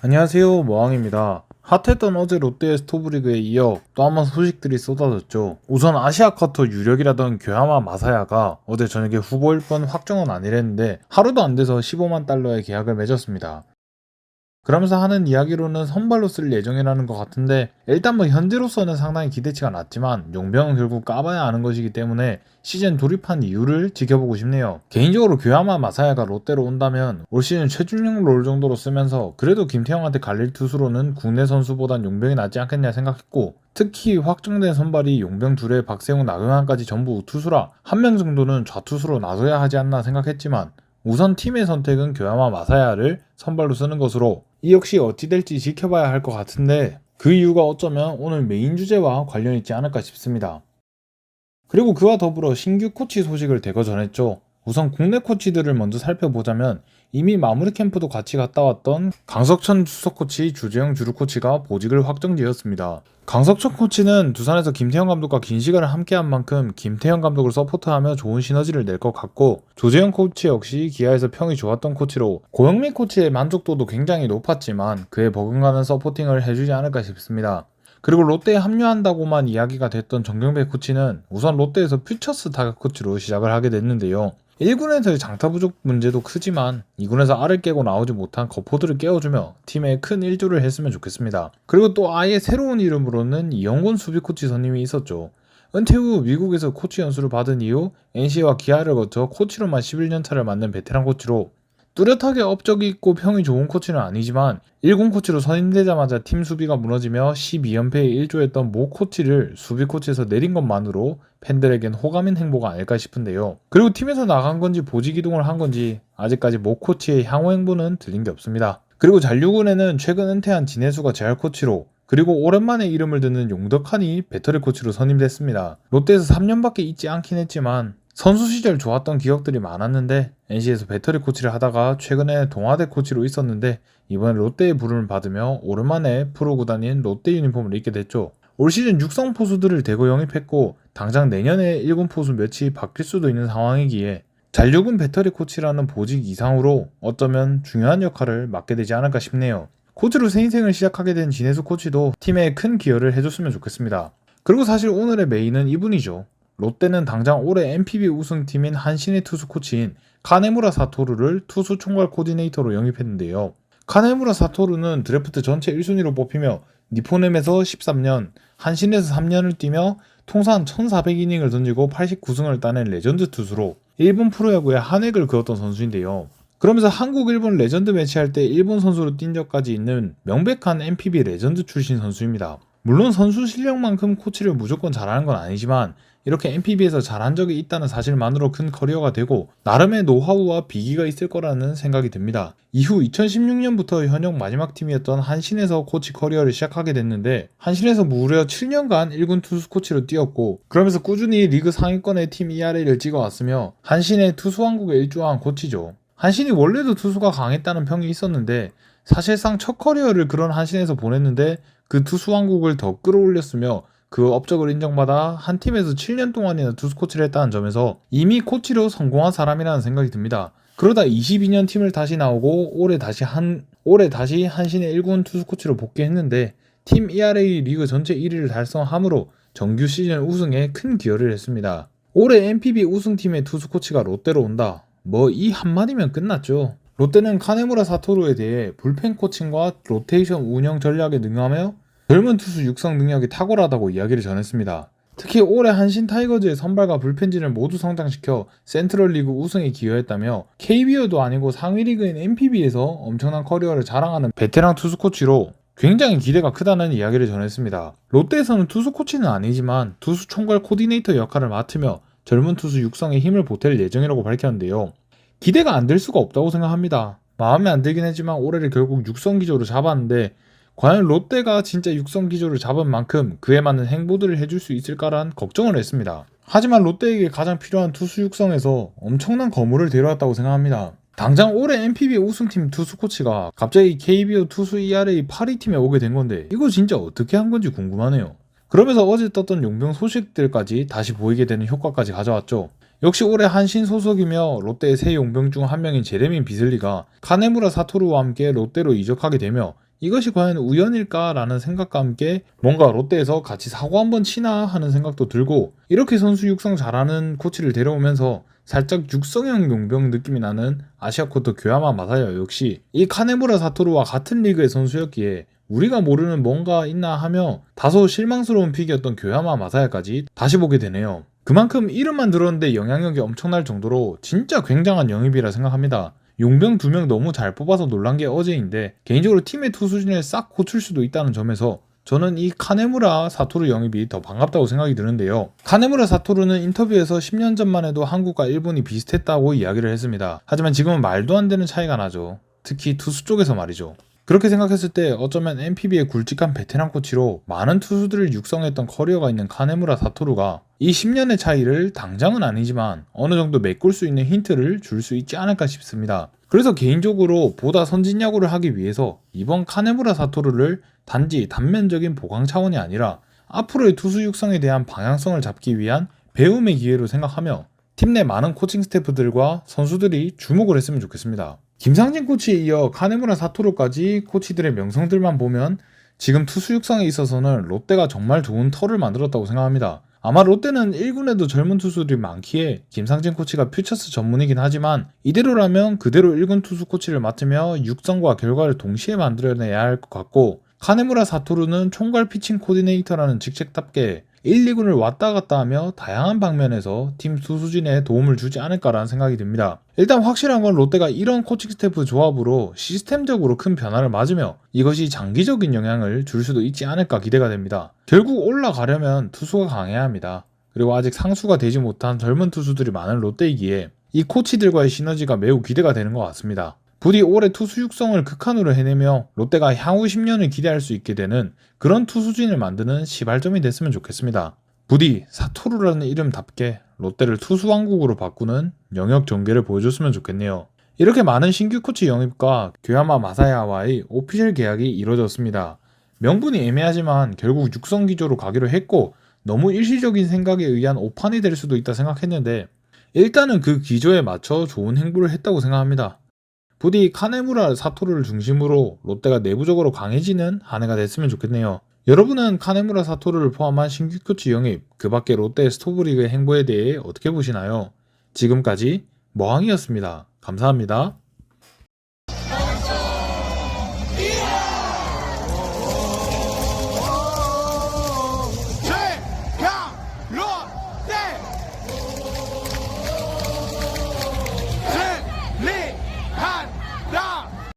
안녕하세요, 모항입니다. 핫했던 어제 롯데의 스토브리그에 이어 또 한 번 소식들이 쏟아졌죠. 우선 아시아커터 유력이라던 교야마 마사야가 어제 저녁에 후보일 뻔 확정은 아니랬는데 하루도 안 돼서 15만 달러의 계약을 맺었습니다. 그러면서 하는 이야기로는 선발로 쓸 예정이라는 것 같은데, 일단 뭐 현재로서는 상당히 기대치가 낮지만 용병은 결국 까봐야 아는 것이기 때문에 시즌 돌입한 이유를 지켜보고 싶네요. 개인적으로 교야마 마사야가 롯데로 온다면 올 시즌 최준용 롤 정도로 쓰면서 그래도 김태형한테 갈릴 투수로는 국내 선수보단 용병이 낫지 않겠냐 생각했고, 특히 확정된 선발이 용병 둘에 박세웅, 나경환까지 전부 우투수라 한 명 정도는 좌투수로 놔둬야 하지 않나 생각했지만, 우선 팀의 선택은 교야마 마사야를 선발로 쓰는 것으로, 이 역시 어찌 될지 지켜봐야 할 것 같은데, 그 이유가 어쩌면 오늘 메인 주제와 관련 있지 않을까 싶습니다. 그리고 그와 더불어 신규 코치 소식을 대거 전했죠. 우선 국내 코치들을 먼저 살펴보자면 이미 마무리 캠프도 같이 갔다 왔던 강석천 수석 코치, 주재영 주루 코치가 보직을 확정지었습니다. 강석천 코치는 두산에서 김태형 감독과 긴 시간을 함께한 만큼 김태형 감독을 서포트하며 좋은 시너지를 낼 것 같고, 조재영 코치 역시 기아에서 평이 좋았던 코치로 고영민 코치의 만족도도 굉장히 높았지만 그에 버금가는 서포팅을 해주지 않을까 싶습니다. 그리고 롯데에 합류한다고만 이야기가 됐던 정경배 코치는 우선 롯데에서 퓨처스 타격 코치로 시작을 하게 됐는데요. 1군에서의 장타 부족 문제도 크지만 2군에서 알을 깨고 나오지 못한 거포들을 깨워주며 팀에 큰 일조를 했으면 좋겠습니다. 그리고 또 아예 새로운 이름으로는 이영곤 수비 코치 선임이 있었죠. 은퇴 후 미국에서 코치 연수를 받은 이후 NC와 기아를 거쳐 코치로만 11년차를 맡는 베테랑 코치로, 뚜렷하게 업적이 있고 평이 좋은 코치는 아니지만 1군 코치로 선임되자마자 팀 수비가 무너지며 12연패에 일조했던 모 코치를 수비 코치에서 내린 것만으로 팬들에겐 호감인 행보가 아닐까 싶은데요. 그리고 팀에서 나간 건지 보직 이동을 한 건지 아직까지 모 코치의 향후 행보는 들린 게 없습니다. 그리고 잔류군에는 최근 은퇴한 진해수가 재활 코치로, 그리고 오랜만에 이름을 듣는 용덕한이 배터리 코치로 선임됐습니다. 롯데에서 3년밖에 있지 않긴 했지만 선수 시절 좋았던 기억들이 많았는데 NC에서 배터리 코치를 하다가 최근에 동아대 코치로 있었는데 이번에 롯데의 부름을 받으며 오랜만에 프로 구단인 롯데 유니폼을 입게 됐죠. 올 시즌 육성 포수들을 대거 영입했고 당장 내년에 1군 포수 몇이 바뀔 수도 있는 상황이기에 잔류군 배터리 코치라는 보직 이상으로 어쩌면 중요한 역할을 맡게 되지 않을까 싶네요. 코치로 새 인생을 시작하게 된 진해수 코치도 팀에 큰 기여를 해줬으면 좋겠습니다. 그리고 사실 오늘의 메인은 이분이죠. 롯데는 당장 올해 NPB 우승팀인 한신의 투수 코치인 카네무라 사토루를 투수 총괄 코디네이터로 영입했는데요. 카네무라 사토루는 드래프트 전체 1순위로 뽑히며 니포넴에서 13년, 한신에서 3년을 뛰며 통산 1400이닝을 던지고 89승을 따낸 레전드 투수로 일본 프로야구에 한획을 그었던 선수인데요. 그러면서 한국 일본 레전드 매치할 때 일본 선수로 뛴 적까지 있는 명백한 NPB 레전드 출신 선수입니다. 물론 선수 실력만큼 코치를 무조건 잘하는 건 아니지만 이렇게 NPB에서 잘한 적이 있다는 사실만으로 큰 커리어가 되고 나름의 노하우와 비기가 있을 거라는 생각이 듭니다. 이후 2016년부터 현역 마지막 팀이었던 한신에서 코치 커리어를 시작하게 됐는데 한신에서 무려 7년간 1군 투수 코치로 뛰었고, 그러면서 꾸준히 리그 상위권의 팀 ERA를 찍어왔으며 한신의 투수왕국에 일조한 코치죠. 한신이 원래도 투수가 강했다는 평이 있었는데 사실상 첫 커리어를 그런 한신에서 보냈는데 그 투수왕국을 더 끌어올렸으며 그 업적을 인정받아 한 팀에서 7년 동안이나 투수 코치를 했다는 점에서 이미 코치로 성공한 사람이라는 생각이 듭니다. 그러다 22년 팀을 다시 나오고 올해 다시 한신의 1군 투수 코치로 복귀했는데 팀 ERA 리그 전체 1위를 달성함으로 정규 시즌 우승에 큰 기여를 했습니다. 올해 NPB 우승팀의 투수 코치가 롯데로 온다. 뭐 이 한마디면 끝났죠. 롯데는 카네무라 사토루에 대해 불펜 코칭과 로테이션 운영 전략에 능하며 젊은 투수 육성 능력이 탁월하다고 이야기를 전했습니다. 특히 올해 한신 타이거즈의 선발과 불펜진을 모두 성장시켜 센트럴리그 우승에 기여했다며 KBO도 아니고 상위리그인 NPB에서 엄청난 커리어를 자랑하는 베테랑 투수 코치로 굉장히 기대가 크다는 이야기를 전했습니다. 롯데에서는 투수 코치는 아니지만 투수 총괄 코디네이터 역할을 맡으며 젊은 투수 육성에 힘을 보탤 예정이라고 밝혔는데요. 기대가 안 될 수가 없다고 생각합니다. 마음에 안 들긴 했지만 올해를 결국 육성 기조로 잡았는데 과연 롯데가 진짜 육성 기조를 잡은 만큼 그에 맞는 행보들을 해줄 수 있을까란 걱정을 했습니다. 하지만 롯데에게 가장 필요한 투수 육성에서 엄청난 거물을 데려왔다고 생각합니다. 당장 올해 NPB 우승팀 투수 코치가 갑자기 KBO 투수 ERA 8위 팀에 오게 된 건데 이거 진짜 어떻게 한 건지 궁금하네요. 그러면서 어제 떴던 용병 소식들까지 다시 보이게 되는 효과까지 가져왔죠. 역시 올해 한신 소속이며 롯데의 새 용병 중 한 명인 제레미 비슬리가 카네무라 사토루와 함께 롯데로 이적하게 되며 이것이 과연 우연일까라는 생각과 함께 뭔가 롯데에서 같이 사고 한번 치나 하는 생각도 들고, 이렇게 선수 육성 잘하는 코치를 데려오면서 살짝 육성형 용병 느낌이 나는 아시아코트 교야마 마사야 역시 이 카네무라 사토루와 같은 리그의 선수였기에 우리가 모르는 뭔가 있나 하며 다소 실망스러운 픽이었던 교야마 마사야까지 다시 보게 되네요. 그만큼 이름만 들었는데 영향력이 엄청날 정도로 진짜 굉장한 영입이라 생각합니다. 용병 2명 너무 잘 뽑아서 놀란 게 어제인데, 개인적으로 팀의 투수진을 싹 고칠 수도 있다는 점에서 저는 이 카네무라 사토루 영입이 더 반갑다고 생각이 드는데요. 카네무라 사토루는 인터뷰에서 10년 전만 해도 한국과 일본이 비슷했다고 이야기를 했습니다. 하지만 지금은 말도 안 되는 차이가 나죠. 특히 투수 쪽에서 말이죠. 그렇게 생각했을 때 어쩌면 NPB의 굵직한 베테랑 코치로 많은 투수들을 육성했던 커리어가 있는 카네무라 사토루가 이 10년의 차이를 당장은 아니지만 어느 정도 메꿀 수 있는 힌트를 줄 수 있지 않을까 싶습니다. 그래서 개인적으로 보다 선진 야구를 하기 위해서 이번 카네무라 사토루를 단지 단면적인 보강 차원이 아니라 앞으로의 투수 육성에 대한 방향성을 잡기 위한 배움의 기회로 생각하며 팀 내 많은 코칭 스태프들과 선수들이 주목을 했으면 좋겠습니다. 김상진 코치에 이어 카네무라 사토루까지 코치들의 명성들만 보면 지금 투수 육성에 있어서는 롯데가 정말 좋은 터를 만들었다고 생각합니다. 아마 롯데는 1군에도 젊은 투수들이 많기에 김상진 코치가 퓨처스 전문이긴 하지만 이대로라면 그대로 1군 투수 코치를 맡으며 육성과 결과를 동시에 만들어내야 할 것 같고, 카네무라 사토루는 총괄 피칭 코디네이터라는 직책답게 1, 2군을 왔다 갔다 하며 다양한 방면에서 팀 투수진에 도움을 주지 않을까라는 생각이 듭니다. 일단 확실한 건 롯데가 이런 코칭 스태프 조합으로 시스템적으로 큰 변화를 맞으며 이것이 장기적인 영향을 줄 수도 있지 않을까 기대가 됩니다. 결국 올라가려면 투수가 강해야 합니다. 그리고 아직 상수가 되지 못한 젊은 투수들이 많은 롯데이기에 이 코치들과의 시너지가 매우 기대가 되는 것 같습니다. 부디 올해 투수 육성을 극한으로 해내며 롯데가 향후 10년을 기대할 수 있게 되는 그런 투수진을 만드는 시발점이 됐으면 좋겠습니다. 부디 사토루라는 이름답게 롯데를 투수 왕국으로 바꾸는 영역 전개를 보여줬으면 좋겠네요. 이렇게 많은 신규 코치 영입과 교야마 마사야와의 오피셜 계약이 이루어졌습니다. 명분이 애매하지만 결국 육성 기조로 가기로 했고, 너무 일시적인 생각에 의한 오판이 될 수도 있다 생각했는데 일단은 그 기조에 맞춰 좋은 행보를 했다고 생각합니다. 부디 카네무라 사토루를 중심으로 롯데가 내부적으로 강해지는 한 해가 됐으면 좋겠네요. 여러분은 카네무라 사토루를 포함한 신규 코치 영입, 그 밖에 롯데 스토브리그의 행보에 대해 어떻게 보시나요? 지금까지 머항이었습니다. 감사합니다.